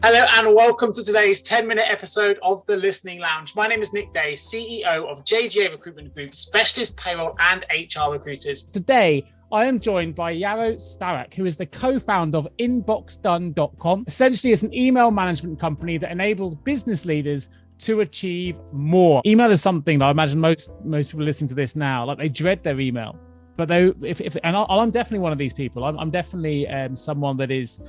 Hello and welcome to today's 10-minute episode of the Listening Lounge. My name is Nick Day, CEO of 𝐥𝐢𝐤𝐤 Recruitment Group, specialist payroll and HR recruiters. Today, I am joined by Yaro Stavak, who is the co-founder of InboxDone.com. Essentially, it's an email management company that enables business leaders to achieve more. Email is something that I imagine most people listening to this now, like they dread their email. But I'm definitely one of these people. I'm definitely someone that is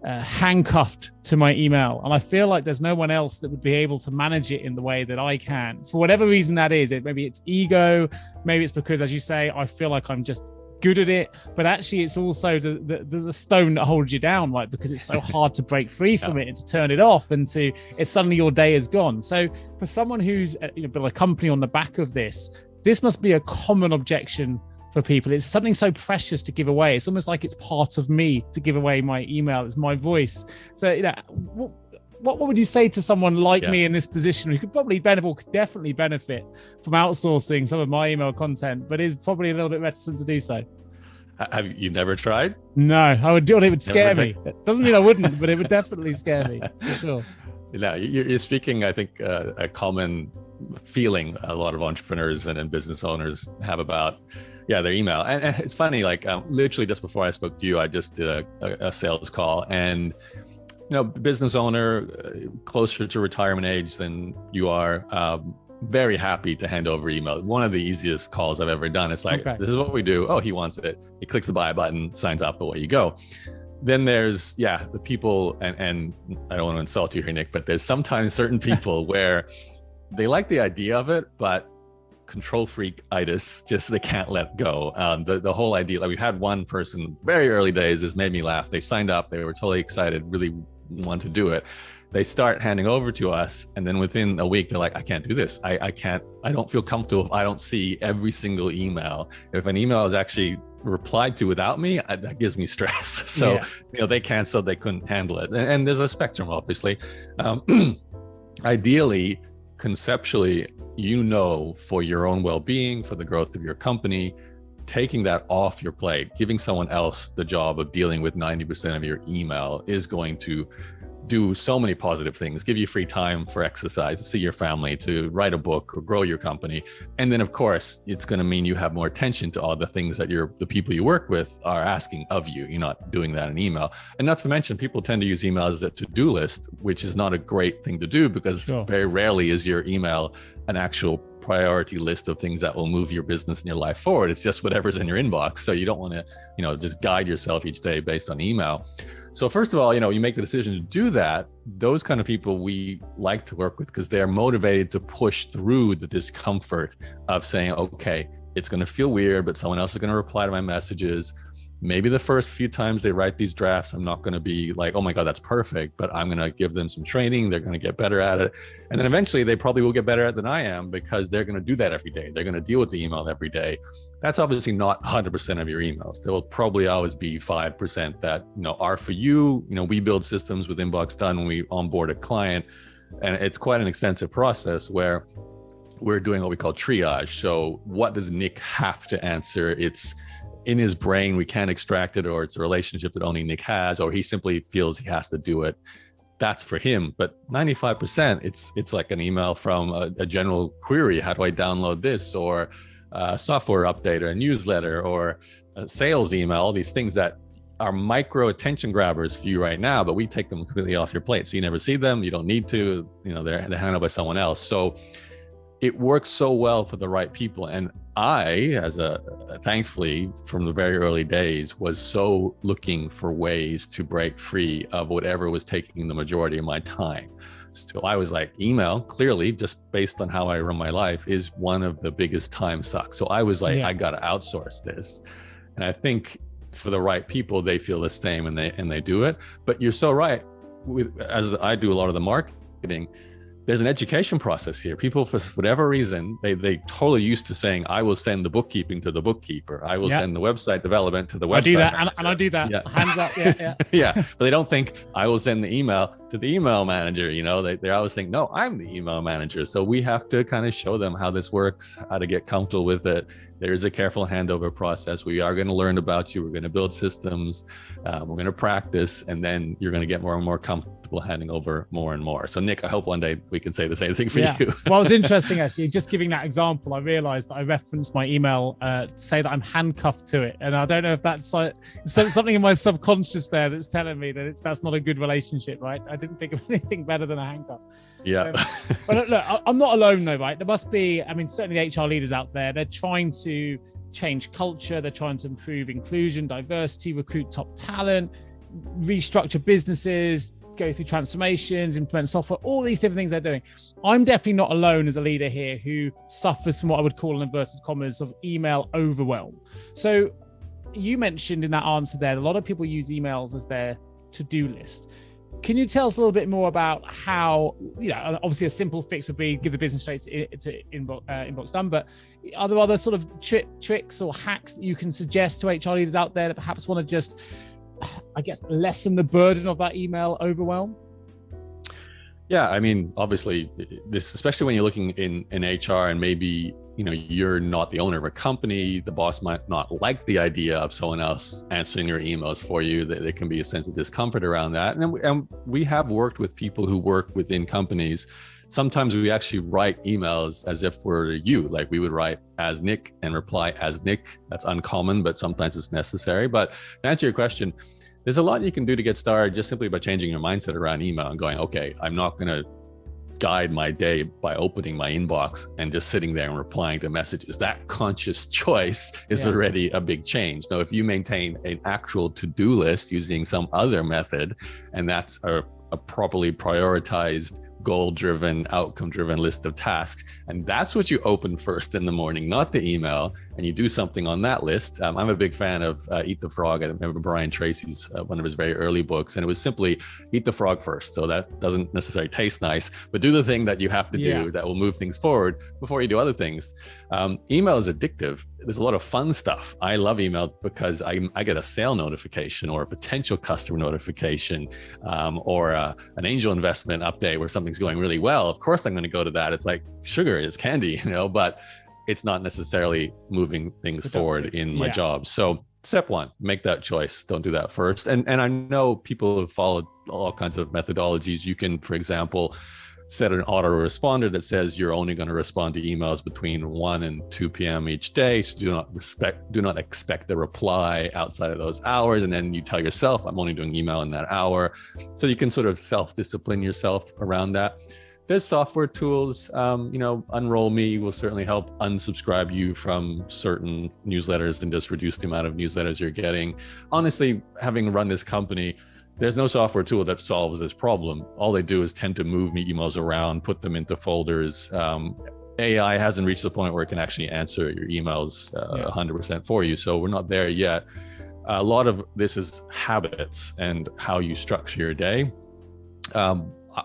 handcuffed to my email, and I feel like there's no one else that would be able to manage it in the way that I can, for whatever reason that is. Maybe it's ego, maybe it's because, as you say, I feel like I'm just good at it, but actually it's also the stone that holds you down, right? Because it's so hard to break free from it and to turn it off, and it's suddenly your day is gone. So for someone who's built a company on the back of this must be a common objection for people. It's something so precious to give away. It's almost like it's part of me to give away my email. It's my voice. So, what would you say to someone like me in this position who could definitely benefit from outsourcing some of my email content, but is probably a little bit reticent to do so? Have you never tried? No, I would do it. It would scare me. It doesn't mean I wouldn't, but it would definitely scare me, for sure. Yeah, you're speaking, I think, a common feeling a lot of entrepreneurs and business owners have about their email. And it's funny, like literally just before I spoke to you, I just did a sales call, and business owner, closer to retirement age than you are, very happy to hand over email. One of the easiest calls I've ever done. It's like, This is what we do. Oh, he wants it. He clicks the buy button, signs up, away you go. Then there's the people, and I don't want to insult you here, Nick, but there's sometimes certain people where they like the idea of it, but control freak-itis, just they can't let go. The whole idea, like we had one person very early days, this made me laugh. They signed up, they were totally excited, really want to do it. They start handing over to us, and then within a week they're like, I can't do this. I don't feel comfortable if I don't see every single email. If an email is actually replied to without me, that gives me stress. So they canceled, they couldn't handle it. And there's a spectrum, obviously. Ideally, conceptually, for your own well-being, for the growth of your company, taking that off your plate, giving someone else the job of dealing with 90% of your email is going to do so many positive things, give you free time for exercise, to see your family, to write a book or grow your company. And then of course, it's going to mean you have more attention to all the things that the people you work with are asking of you. You're not doing that in email. And not to mention, people tend to use email as a to-do list, which is not a great thing to do, because very rarely is your email an actual priority list of things that will move your business and your life forward. It's just whatever's in your inbox. So you don't want to, just guide yourself each day based on email. So first of all, you make the decision to do that. Those kind of people we like to work with, because they're motivated to push through the discomfort of saying, okay, it's going to feel weird, but someone else is going to reply to my messages. Maybe the first few times they write these drafts, I'm not going to be like, oh my God, that's perfect, but I'm going to give them some training. They're going to get better at it. And then eventually they probably will get better at it than I am, because they're going to do that every day. They're going to deal with the email every day. That's obviously not 100% of your emails. There will probably always be 5% that, are for you. We build systems with Inbox Done when we onboard a client, and it's quite an extensive process where we're doing what we call triage. So what does Nick have to answer? It's in his brain, we can't extract it, or it's a relationship that only Nick has, or he simply feels he has to do it. That's for him. But 95%, it's like an email from a general query. How do I download this? Or a software update, or a newsletter, or a sales email, all these things that are micro attention grabbers for you right now, but we take them completely off your plate. So you never see them. You don't need to, they're handled by someone else. So it works so well for the right people. And I, thankfully, from the very early days, was so looking for ways to break free of whatever was taking the majority of my time. So I was like, email, clearly, just based on how I run my life, is one of the biggest time sucks. So I was like, I got to outsource this. And I think for the right people, they feel the same, and they do it. But you're so right. As I do a lot of the marketing, there's an education process here. People, for whatever reason, they totally used to saying, I will send the bookkeeping to the bookkeeper. I will send the website development to the website. I do that, and I do that. Yeah. Hands up. Yeah. But they don't think I will send the email to the email manager. They always think, no, I'm the email manager. So we have to kind of show them how this works, how to get comfortable with it. there is a careful handover process. We are going to learn about you. We're going to build systems. We're going to practice, and then you're going to get more and more comfortable handing over more and more. So Nick, I hope one day we can say the same thing for you. Well, it was interesting actually, just giving that example, I realized that I referenced my email to say that I'm handcuffed to it. And I don't know if that's something in my subconscious there that's telling me that that's not a good relationship, right? I didn't think of anything better than a handcuff. Yeah. But look, I'm not alone though, right? There must be, I mean, certainly HR leaders out there, they're trying to change culture. They're trying to improve inclusion, diversity, recruit top talent, restructure businesses, go through transformations, implement software, all these different things they're doing. I'm definitely not alone as a leader here who suffers from what I would call in inverted commas of email overwhelm. So you mentioned in that answer there, a lot of people use emails as their to-do list. Can you tell us a little bit more about how, obviously a simple fix would be give the business straight to inbox done, but are there other sort of tricks or hacks that you can suggest to HR leaders out there that perhaps want to just, I guess, lessen the burden of that email overwhelm? Yeah, I mean, obviously, this, especially when you're looking in HR and maybe, you're not the owner of a company, the boss might not like the idea of someone else answering your emails for you. There can be a sense of discomfort around that. And we have worked with people who work within companies. Sometimes we actually write emails as if we're you, like we would write as Nick and reply as Nick. That's uncommon, but sometimes it's necessary. But to answer your question, there's a lot you can do to get started just simply by changing your mindset around email and going, okay, I'm not going to guide my day by opening my inbox and just sitting there and replying to messages. That conscious choice is already a big change. Now, if you maintain an actual to-do list using some other method, and that's a properly prioritized, goal-driven, outcome-driven list of tasks, and that's what you open first in the morning, not the email, and you do something on that list. I'm a big fan of Eat the Frog. I remember Brian Tracy's one of his very early books, and it was simply eat the frog first. So that doesn't necessarily taste nice, but do the thing that you have to do that will move things forward before you do other things. Email is addictive. There's a lot of fun stuff. I love email because I get a sale notification or a potential customer notification or an angel investment update where something's going really well. Of course, I'm going to go to that. It's like sugar is candy, but it's not necessarily moving things forward in my job. So step one, make that choice. Don't do that first. And I know people have followed all kinds of methodologies. You can, for example, set an autoresponder that says you're only going to respond to emails between 1 and 2 p.m. each day. So do not expect a reply outside of those hours. And then you tell yourself, I'm only doing email in that hour. So you can sort of self-discipline yourself around that. There's software tools, Unroll Me will certainly help unsubscribe you from certain newsletters and just reduce the amount of newsletters you're getting. Honestly, having run this company, there's no software tool that solves this problem. All they do is tend to move me emails around, put them into folders. AI hasn't reached the point where it can actually answer your emails 100% for you. So we're not there yet. A lot of this is habits and how you structure your day.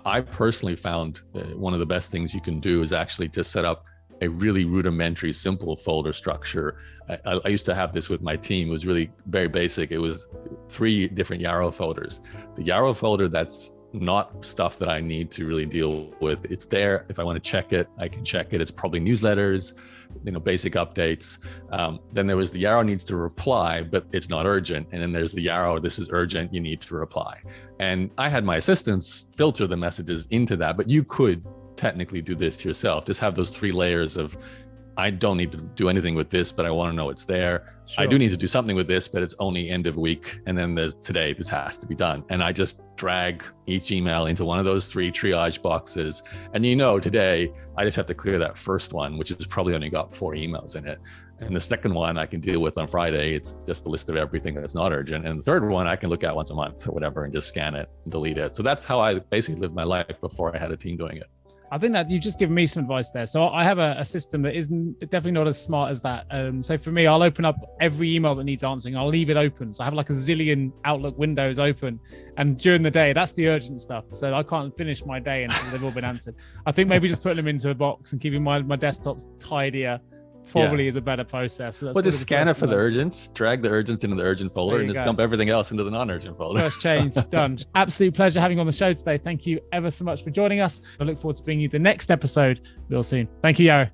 I personally found one of the best things you can do is actually just set up a really rudimentary, simple folder structure. I used to have this with my team. It was really very basic. It was 3 different Yaro folders. The Yaro folder, that's not stuff that I need to really deal with. It's there. If I want to check it, I can check it. It's probably newsletters, basic updates. Then there was the Yaro needs to reply, but it's not urgent. And then there's the Yaro, this is urgent, you need to reply. And I had my assistants filter the messages into that, but you could technically do this yourself. Just have those 3 layers of, I don't need to do anything with this, but I want to know it's there. Sure. I do need to do something with this, but it's only end of week. And then there's today, this has to be done. And I just drag each email into one of those 3 triage boxes. And today I just have to clear that first one, which has probably only got 4 emails in it. And the second one I can deal with on Friday. It's just a list of everything that's not urgent. And the third one I can look at once a month or whatever and just scan it and delete it. So that's how I basically lived my life before I had a team doing it. I think that you've just given me some advice there. So I have a system that isn't definitely not as smart as that. So for me, I'll open up every email that needs answering. I'll leave it open. So I have like a zillion Outlook windows open. And during the day, that's the urgent stuff. So I can't finish my day until they've all been answered. I think maybe just putting them into a box and keeping my desktops tidier probably is a better process. So well, just scan it for the urgents, drag the urgents into the urgent folder, and just dump everything else into the non-urgent folder. First change done. Absolute pleasure having you on the show today. Thank you ever so much for joining us. I look forward to bringing you the next episode real soon. Thank you, Yaro.